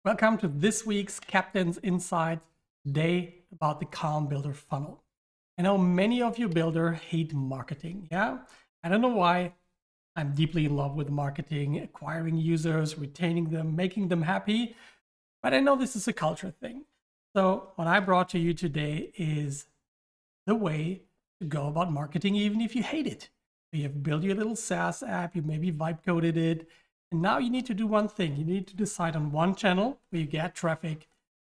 Welcome to this week's Captain's Insight, today about the Calm Builder funnel. I know many of you builders hate marketing, yeah? I don't know why. I'm deeply in love with marketing, acquiring users, retaining them, making them happy, but I know this is a culture thing. So what I brought to you today is the way to go about marketing even if you hate it. You have built your little SaaS app, you maybe vibe coded it, and now you need to do one thing. You need to decide on one channel where you get traffic,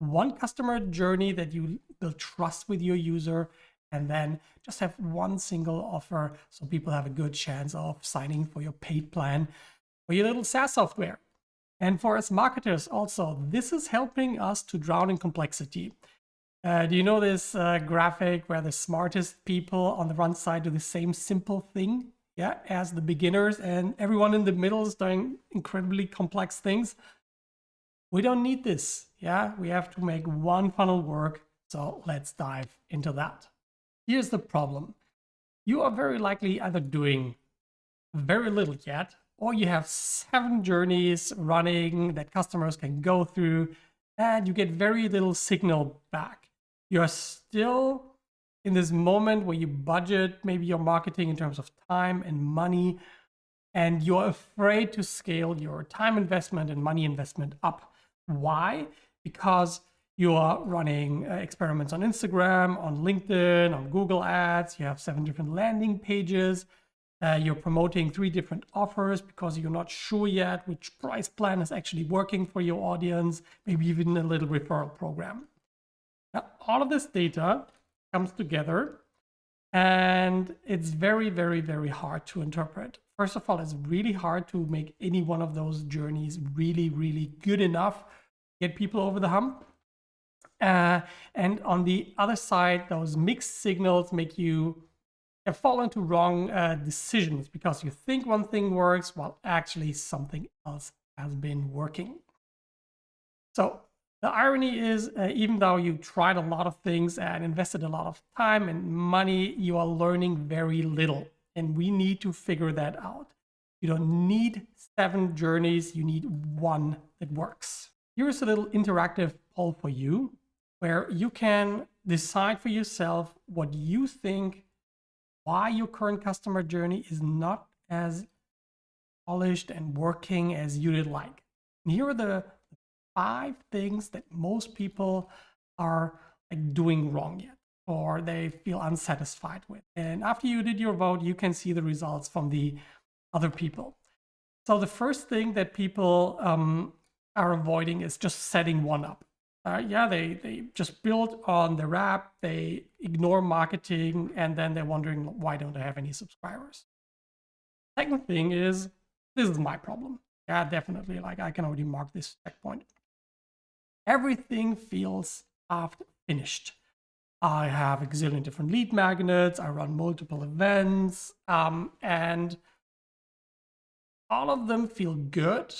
one customer journey that you build trust with your user, and then just have one single offer so people have a good chance of signing for your paid plan for your little SaaS software. And for us marketers also, this is helping us to drown in complexity. Do you know this graphic where the smartest people on the front side do the same simple thing, yeah, as the beginners, and everyone in the middle is doing incredibly complex things? We don't need this, yeah? We have to make one funnel work, so let's dive into that. Here's the problem. You are very likely either doing very little yet, or you have 7 journeys running that customers can go through, and you get very little signal back. You're still in this moment where you budget maybe your marketing in terms of time and money, and you're afraid to scale your time investment and money investment up. Why? Because you are running experiments on Instagram, on LinkedIn, on Google Ads. You have 7 different landing pages. You're promoting 3 different offers because you're not sure yet which price plan is actually working for your audience, maybe even a little referral program. Now, all of this data comes together and it's very, very, very hard to interpret. First of all, it's really hard to make any one of those journeys really, really good enough to get people over the hump. And on the other side, those mixed signals make you fall into wrong decisions because you think one thing works while actually something else has been working. So the irony is, even though you tried a lot of things and invested a lot of time and money, you are learning very little. And we need to figure that out. You don't need 7 journeys, you need one that works. Here's a little interactive poll for you, where you can decide for yourself what you think, why your current customer journey is not as polished and working as you would like. And here are the 5 things that most people are doing wrong yet, or they feel unsatisfied with. And after you did your vote, you can see the results from the other people. So the first thing that people are avoiding is just setting one up. They just build on their app, they ignore marketing, and then they're wondering, why don't I have any subscribers? Second thing is, this is my problem. Yeah, definitely, like I can already mark this checkpoint. Everything feels half finished. I have a gazillion different lead magnets, I run multiple events, and all of them feel good,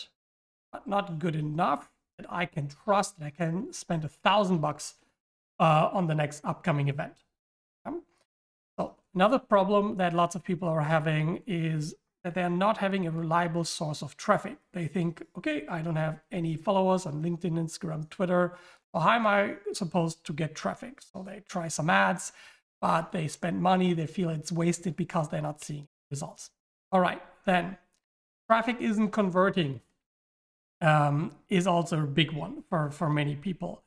but not good enough that I can trust that I can spend $1,000 on the next upcoming event. So another problem that lots of people are having is that they're not having a reliable source of traffic. They think, okay, I don't have any followers on LinkedIn, Instagram, Twitter. Well, how am I supposed to get traffic? So they try some ads, but they spend money. They feel it's wasted because they're not seeing results. All right, then traffic isn't converting is also a big one for many people.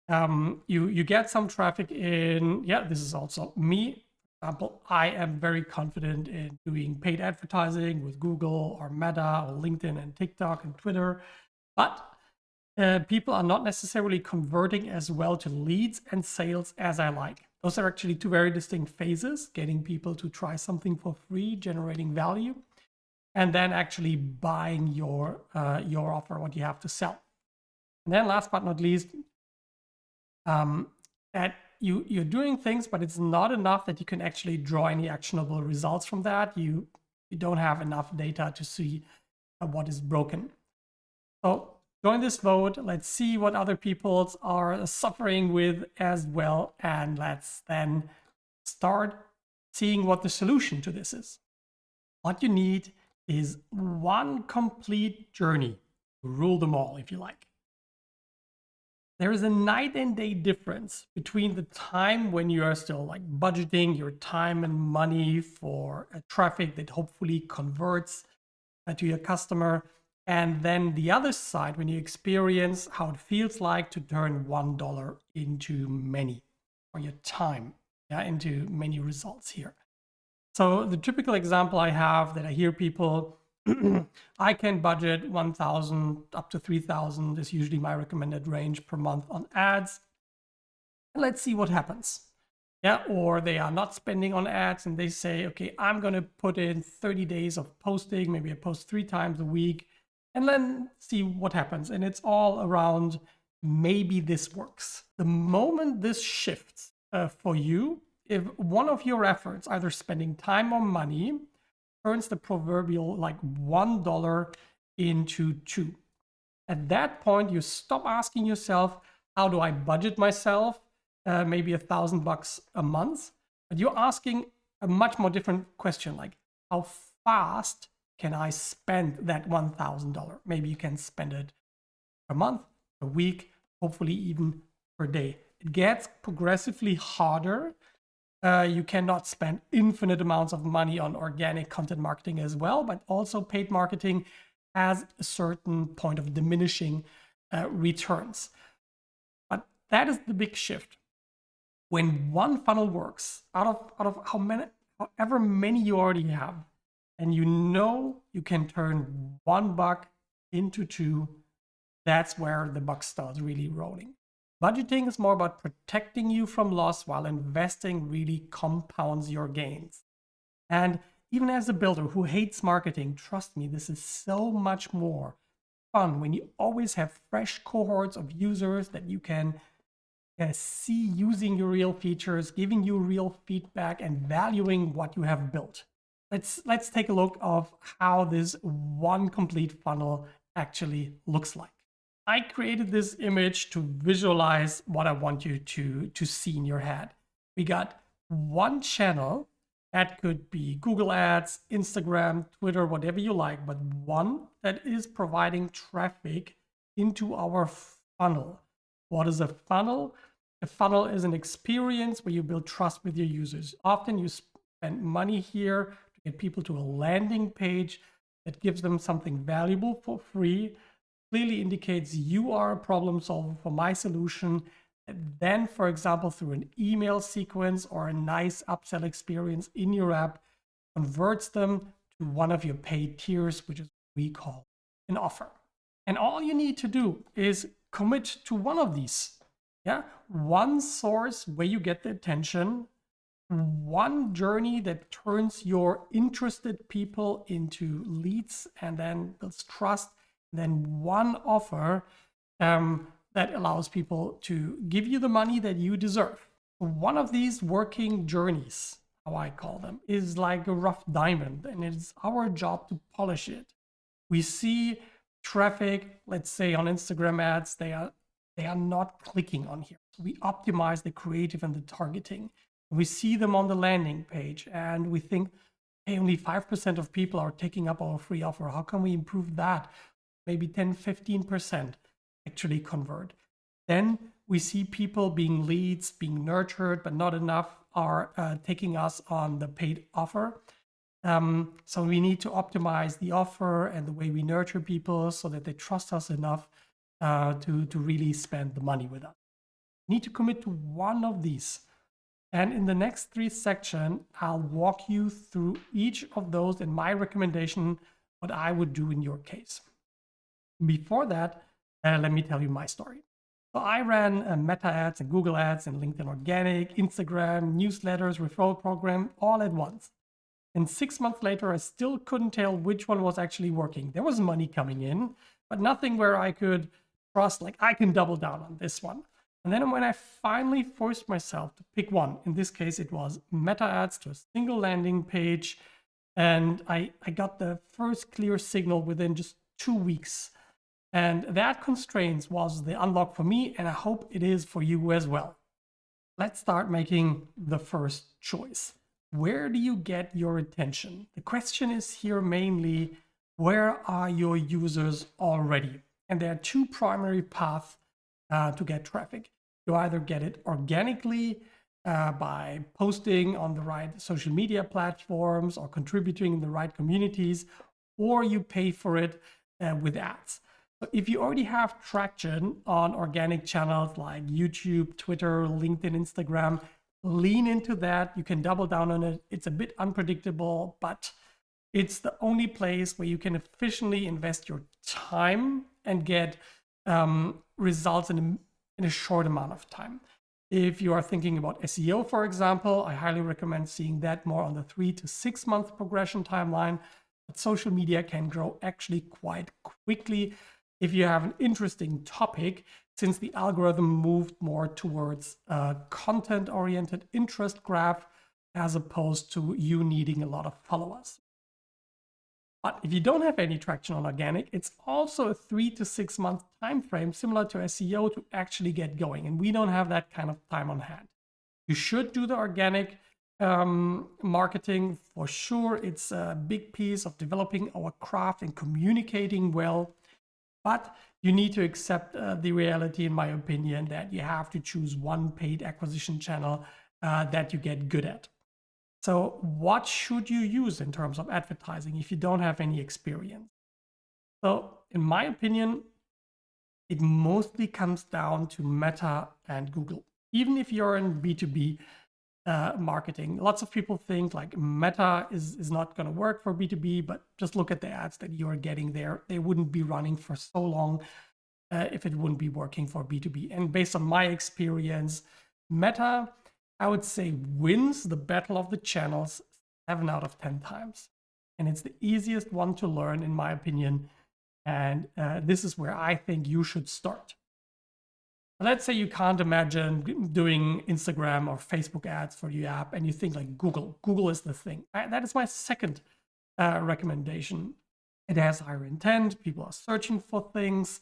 You get some traffic in, yeah, this is also me. For example, I am very confident in doing paid advertising with Google or Meta or LinkedIn and TikTok and Twitter, but people are not necessarily converting as well to leads and sales as I like. Those are actually 2 very distinct phases: getting people to try something for free, generating value, and then actually buying your offer, what you have to sell. And then last but not least, that you're doing things, but it's not enough that you can actually draw any actionable results from that. You don't have enough data to see what is broken. So join this vote. Let's see what other people are suffering with as well. And let's then start seeing what the solution to this is. What you need is one complete journey to rule them all, if you like. there is a night and day difference between the time when you are still like budgeting your time and money for a traffic that hopefully converts to your customer, and then the other side when you experience how it feels like to turn $1 into many, or your time, yeah, into many results here. So the typical example I have that I hear people, I can budget 1,000 up to 3,000 is usually my recommended range per month on ads. Let's see what happens. Yeah, or they are not spending on ads and they say, okay, I'm going to put in 30 days of posting. Maybe I post 3 times a week and then see what happens. And it's all around maybe this works. The moment this shifts for you, if one of your efforts, either spending time or money, turns the proverbial like $1 into 2. At that point, you stop asking yourself, how do I budget myself? Maybe $1,000 a month, but you're asking a much more different question, like how fast can I spend that $1,000? Maybe you can spend it per month, a week, hopefully even per day. It gets progressively harder. You cannot spend infinite amounts of money on organic content marketing as well, but also paid marketing has a certain point of diminishing returns. But that is the big shift. When one funnel works, out of however many you already have, and you know you can turn $1 into 2, that's where the buck starts really rolling. Budgeting is more about protecting you from loss, while investing really compounds your gains. And even as a builder who hates marketing, trust me, this is so much more fun when you always have fresh cohorts of users that you can see using your real features, giving you real feedback, and valuing what you have built. Let's take a look of how this one complete funnel actually looks like. I created this image to visualize what I want you to see in your head. We got one channel that could be Google Ads, Instagram, Twitter, whatever you like, but one that is providing traffic into our funnel. What is a funnel? A funnel is an experience where you build trust with your users. Often you spend money here to get people to a landing page that gives them something valuable for free, clearly indicates you are a problem solver for my solution. And then, for example, through an email sequence or a nice upsell experience in your app, converts them to one of your paid tiers, which is what we call an offer. And all you need to do is commit to one of these. Yeah, one source where you get the attention, one journey that turns your interested people into leads and then builds trust, and then one offer that allows people to give you the money that you deserve. One of these working journeys, how I call them, is like a rough diamond, and it's our job to polish it. We see traffic, let's say on Instagram ads, they are not clicking on here. So we optimize the creative and the targeting. We see them on the landing page and we think, hey, only 5% of people are taking up our free offer. How can we improve that? Maybe 10, 15% actually convert. Then we see people being leads, being nurtured, but not enough are taking us on the paid offer. So we need to optimize the offer and the way we nurture people so that they trust us enough to really spend the money with us. You need to commit to one of these. And in the next 3 sections, I'll walk you through each of those and my recommendation, what I would do in your case. Before that, let me tell you my story. So I ran Meta ads and Google ads and LinkedIn organic, Instagram, newsletters, referral program, all at once. And 6 months later, I still couldn't tell which one was actually working. There was money coming in, but nothing where I could trust, like I can double down on this one. And then when I finally forced myself to pick one, in this case, it was Meta ads to a single landing page. And I got the first clear signal within just 2 weeks. And that constraints was the unlock for me, and I hope it is for you as well. Let's start making the first choice. Where do you get your attention? The question is here mainly, where are your users already? And there are 2 primary paths to get traffic. You either get it organically by posting on the right social media platforms or contributing in the right communities, or you pay for it with ads. So if you already have traction on organic channels like YouTube, Twitter, LinkedIn, Instagram, lean into that. You can double down on it. It's a bit unpredictable, but it's the only place where you can efficiently invest your time and get results in a short amount of time. If you are thinking about SEO, for example, I highly recommend seeing that more on the 3 to 6 month progression timeline. But social media can grow actually quite quickly if you have an interesting topic, since the algorithm moved more towards a content-oriented interest graph as opposed to you needing a lot of followers. But if you don't have any traction on organic, it's also a 3 to 6 month time frame, similar to SEO, to actually get going. And we don't have that kind of time on hand. You should do the organic marketing for sure. It's a big piece of developing our craft and communicating well. But you need to accept the reality, in my opinion, that you have to choose one paid acquisition channel that you get good at. So what should you use in terms of advertising if you don't have any experience? So in my opinion, it mostly comes down to Meta and Google. Even if you're in B2B marketing, lots of people think like Meta is not going to work for B2B, but just look at the ads that you're getting there. They wouldn't be running for so long if it wouldn't be working for B2B. And based on my experience, Meta, I would say, wins the battle of the channels 7 out of 10 times. And it's the easiest one to learn, in my opinion. And this is where I think you should start. Let's say you can't imagine doing Instagram or Facebook ads for your app, and you think like Google. Google is the thing. That is my second recommendation. It has higher intent. People are searching for things.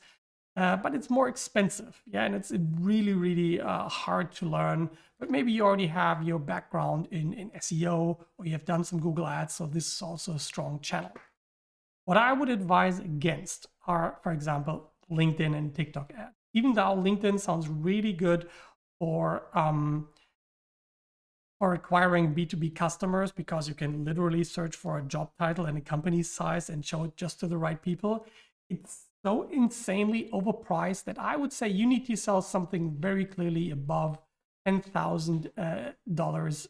But it's more expensive, yeah, and it's really, really hard to learn. But maybe you already have your background in SEO, or you have done some Google ads, so this is also a strong channel. What I would advise against are, for example, LinkedIn and TikTok ads. Even though LinkedIn sounds really good for acquiring B2B customers, because you can literally search for a job title and a company size and show it just to the right people, it's so insanely overpriced that I would say you need to sell something very clearly above $10,000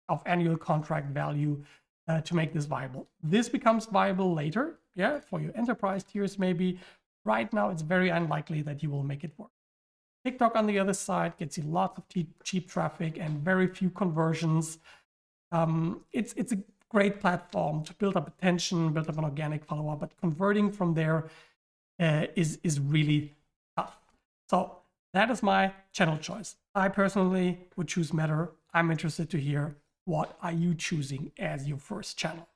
of annual contract value to make this viable. This becomes viable later, yeah, for your enterprise tiers maybe. Right now, it's very unlikely that you will make it work. TikTok, on the other side, gets you lots of cheap traffic and very few conversions. It's a great platform to build up attention, build up an organic follower, but converting from there is really tough. So that is my channel choice. I personally would choose Meta. I'm interested to hear, what are you choosing as your first channel?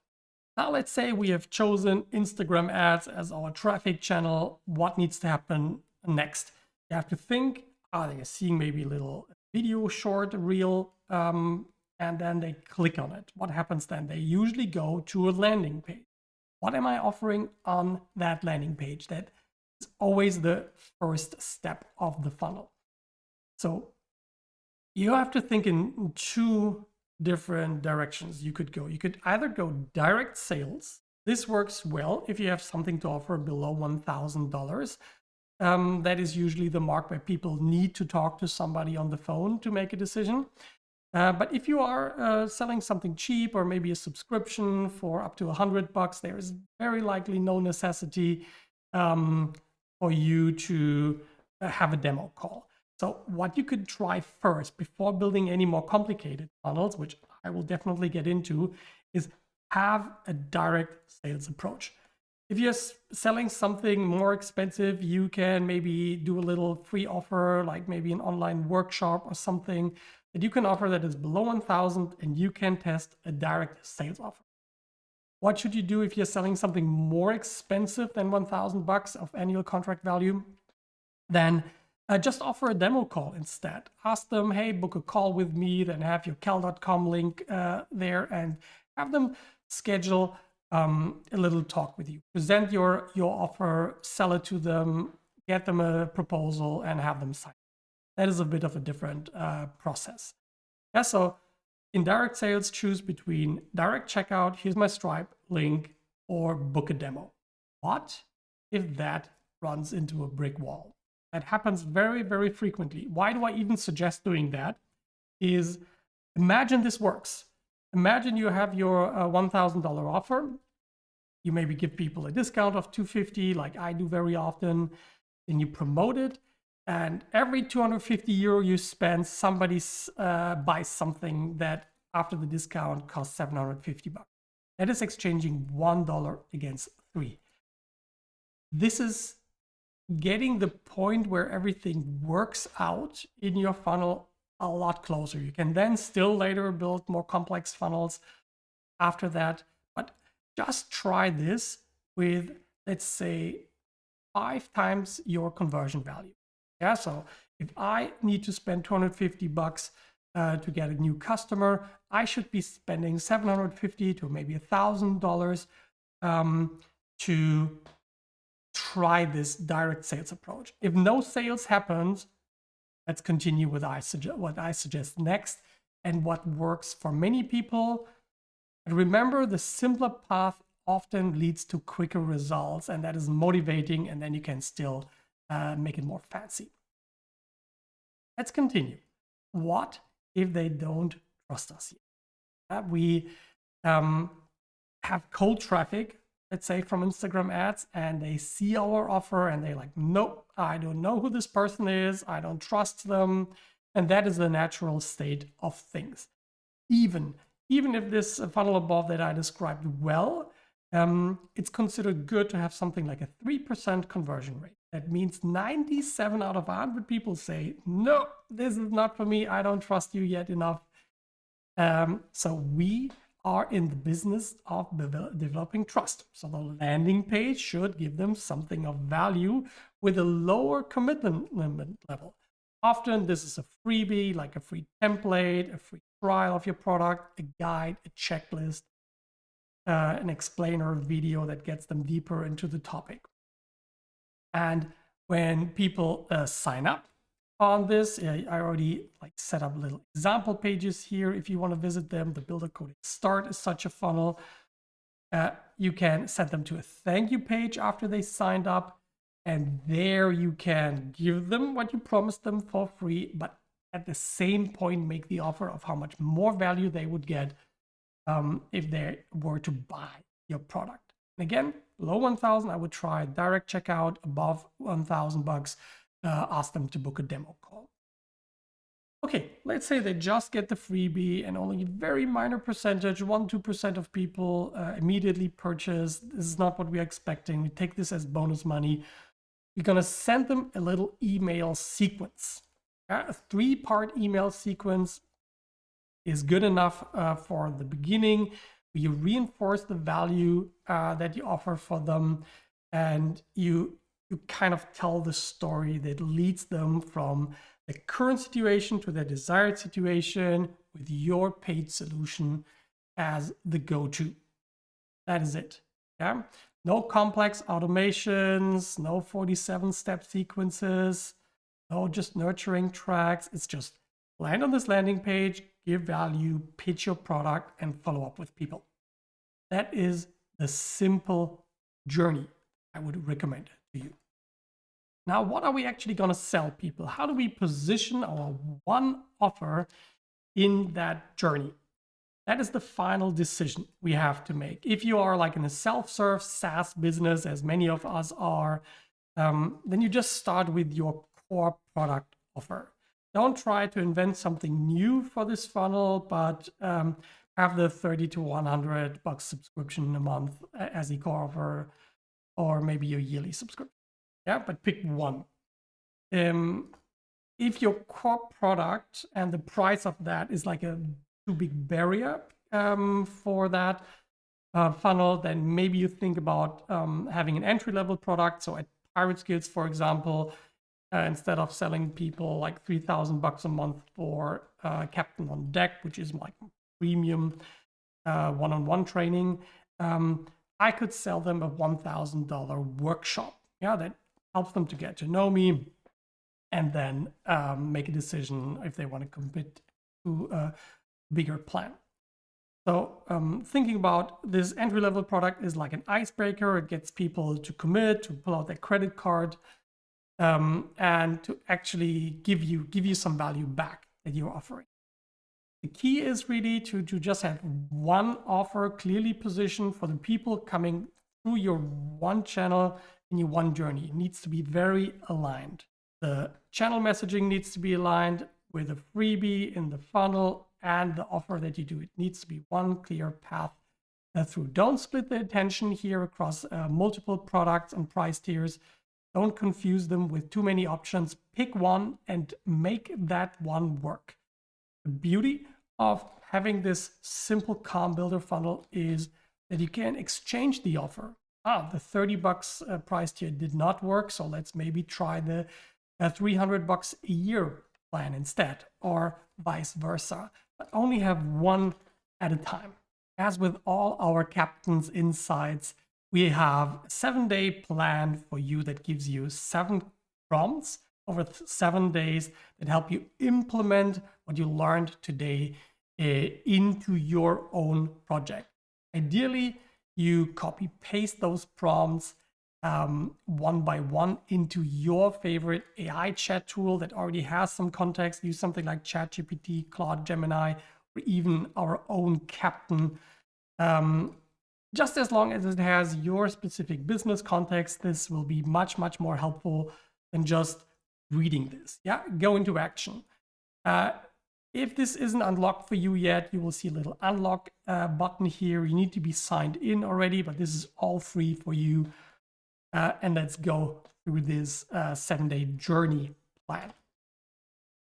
Now let's say we have chosen Instagram ads as our traffic channel. What needs to happen next? You have to think, are they seeing maybe a little video, short, reel, and then they click on it. What happens then? They usually go to a landing page. What am I offering on that landing page? That is always the first step of the funnel. So you have to think in two different directions you could go. You could either go direct sales. This works well if you have something to offer below $1,000. That is usually the mark where people need to talk to somebody on the phone to make a decision. But if you are selling something cheap, or maybe a subscription for up to $100, there is very likely no necessity for you to have a demo call. So what you could try first, before building any more complicated funnels, which I will definitely get into, is have a direct sales approach. If you're selling something more expensive, you can maybe do a little free offer, like maybe an online workshop or something that you can offer that is below 1,000, and you can test a direct sales offer. What should you do if you're selling something more expensive than $1,000 of annual contract value? Then just offer a demo call instead. Ask them, hey, book a call with me, then have your cal.com link there, and have them schedule a little talk with you. Present your offer, sell it to them, get them a proposal, and have them sign. That is a bit of a different process. Yeah, so in direct sales, choose between direct checkout, here's my Stripe link, or book a demo. What if that runs into a brick wall? That happens very, very frequently. Why do I even suggest doing that? Is imagine this works. Imagine you have your $1,000 offer. You maybe give people a discount of $250, like I do very often. Then you promote it, and every 250 euro you spend, somebody buys something that after the discount costs 750 bucks. That is exchanging $1 against 3. This is getting the point where everything works out in your funnel a lot closer. You can then still later build more complex funnels after that, but just try this with, let's say, 5 times your conversion value. Yeah, so if I need to spend 250 bucks to get a new customer, I should be spending 750 to maybe $1,000 to try this direct sales approach. If no sales happens, let's continue with what I suggest next and what works for many people. And remember, the simpler path often leads to quicker results, and that is motivating, and then you can still make it more fancy. Let's continue. What if they don't trust us yet? We have cold traffic, let's say from Instagram ads, and they see our offer and they're like, nope, I don't know who this person is, I don't trust them. And that is the natural state of things. Even if this funnel above that I described well, it's considered good to have something like a 3% conversion rate. That means 97 out of 100 people say, no, this is not for me, I don't trust you yet enough. So we are in the business of developing trust. So the landing page should give them something of value with a lower commitment level. Often this is a freebie, like a free template, a free trial of your product, a guide, a checklist, an explainer video that gets them deeper into the topic. And when people sign up on this, I already set up little example pages here. If you want to visit them, the Builder Coding Start is such a funnel. You can send them to a thank you page after they signed up, and there you can give them what you promised them for free, but at the same point make the offer of how much more value they would get if they were to buy your product. And again, below 1,000, I would try direct checkout. Above 1,000 bucks, ask them to book a demo call. Okay, let's say they just get the freebie and only a very minor percentage, 1-2% of people immediately purchase. This is not what we're expecting. We take this as bonus money. We're gonna send them a little email sequence. A 3-part email sequence is good enough for the beginning. You reinforce the value that you offer for them, and you kind of tell the story that leads them from the current situation to their desired situation with your paid solution as the go-to. That is it. Yeah. No complex automations, no 47-step sequences, no just nurturing tracks. It's just land on this landing page, give value, pitch your product, and follow up with people. That is the simple journey I would recommend to you. Now, what are we actually going to sell people? How do we position our one offer in that journey? That is the final decision we have to make. If you are like in a self-serve SaaS business, as many of us are, then you just start with your core product offer. Don't try to invent something new for this funnel, but have the 30 to 100 bucks subscription a month as a core offer, or maybe your yearly subscription. Yeah, but pick one. If your core product and the price of that is like a too big barrier for that funnel, then maybe you think about having an entry-level product. So at Pirate Skills, for example, instead of selling people like 3,000 bucks a month for Captain on Deck, which is like premium one-on-one training, I could sell them a $1,000 workshop. Yeah, that helps them to get to know me, and then make a decision if they want to commit to a bigger plan. So thinking about this entry-level product is like an icebreaker. It gets people to commit, to pull out their credit card, and to actually give you some value back that you're offering. The key is really to just have one offer clearly positioned for the people coming through your one channel in your one journey. It needs to be very aligned. The channel messaging needs to be aligned with a freebie in the funnel and the offer that you do. It needs to be one clear path through. Don't split the attention here across multiple products and price tiers. Don't confuse them with too many options. Pick one and make that one work. The beauty of having this simple calm builder funnel is that you can exchange the offer. The $30 price tier did not work, so let's maybe try the $300 a year plan instead, or vice versa. But only have one at a time. As with all our Captain's Insights, we have a 7-day plan for you that gives you 7 prompts over 7 days that help you implement what you learned today into your own project. Ideally, you copy paste those prompts one by one into your favorite AI chat tool that already has some context. Use something like ChatGPT, Claude, Gemini, or even our own Captain. Just as long as it has your specific business context, this will be much, much more helpful than just reading this. Yeah, go into action. If this isn't unlocked for you yet, you will see a little unlock button here. You need to be signed in already, but this is all free for you. And let's go through this 7-day journey plan.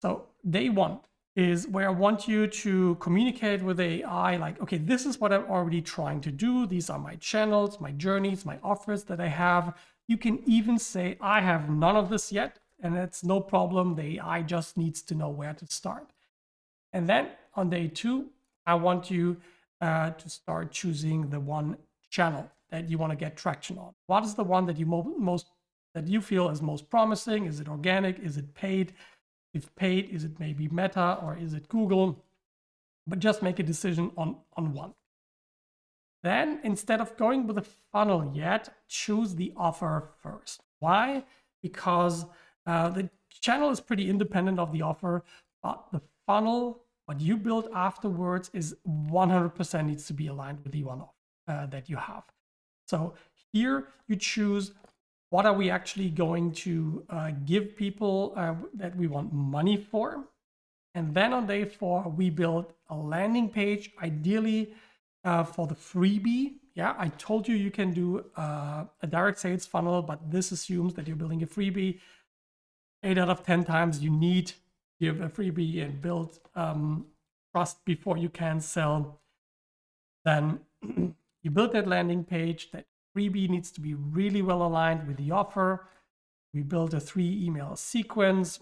So day 1 is where I want you to communicate with the AI like, okay, this is what I'm already trying to do. These are my channels, my journeys, my offers that I have. You can even say, I have none of this yet, and that's no problem. The AI just needs to know where to start. And then on day 2, I want you to start choosing the one channel that you want to get traction on. What is the one that you feel is most promising? Is it organic? Is it paid? If paid, is it maybe Meta or is it Google? But just make a decision on one. Then instead of going with a funnel yet, choose the offer first. Why? Because the channel is pretty independent of the offer, but the funnel, what you build afterwards, is 100% needs to be aligned with the one offer that you have. So here you choose what are we actually going to give people that we want money for. And then on day 4, we build a landing page, ideally for the freebie. Yeah, I told you you can do a direct sales funnel, but this assumes that you're building a freebie. 8 out of 10 times you need to give a freebie and build trust before you can sell. Then you build that landing page. That freebie needs to be really well aligned with the offer. We build a 3-email sequence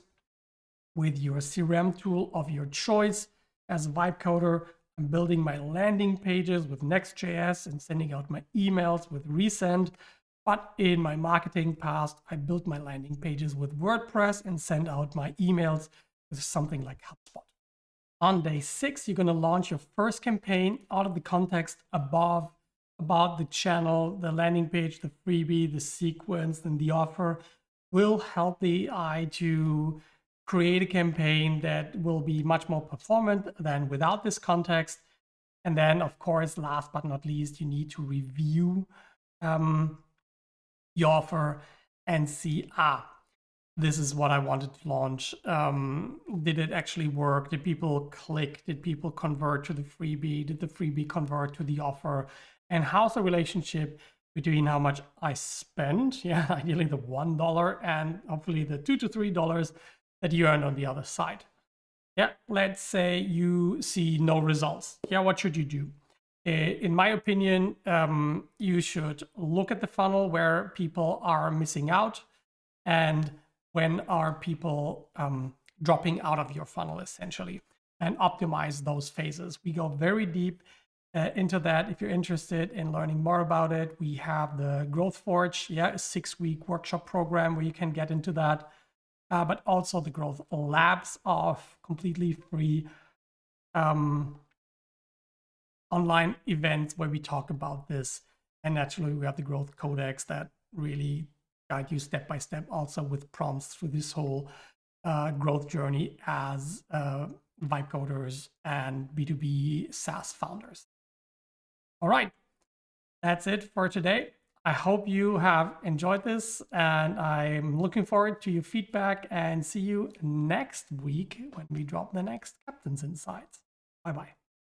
with your CRM tool of your choice. As a vibe coder, I'm building my landing pages with Next.js and sending out my emails with Resend. But in my marketing past, I built my landing pages with WordPress and send out my emails with something like HubSpot. On day 6, you're going to launch your first campaign out of the context above about the channel, the landing page, the freebie, the sequence, and the offer will help the AI to create a campaign that will be much more performant than without this context. And then, of course, last but not least, you need to review your offer and see, this is what I wanted to launch. Did it actually work? Did people click? Did people convert to the freebie? Did the freebie convert to the offer? And how's the relationship between how much I spend, ideally the $1, and hopefully the $2 to $3 that you earn on the other side. Let's say you see no results. What should you do? In my opinion, you should look at the funnel where people are missing out and when are people dropping out of your funnel essentially, and optimize those phases. We go very deep into that. If you're interested in learning more about it, we have the Growth Forge, a 6-week workshop program where you can get into that, but also the Growth Labs of completely free online events where we talk about this. And naturally, we have the Growth Codex that really guide you step by step, also with prompts through this whole growth journey as vibe coders and B2B SaaS founders. All right, that's it for today. I hope you have enjoyed this, and I'm looking forward to your feedback, and see you next week when we drop the next Captain's Insights. Bye-bye.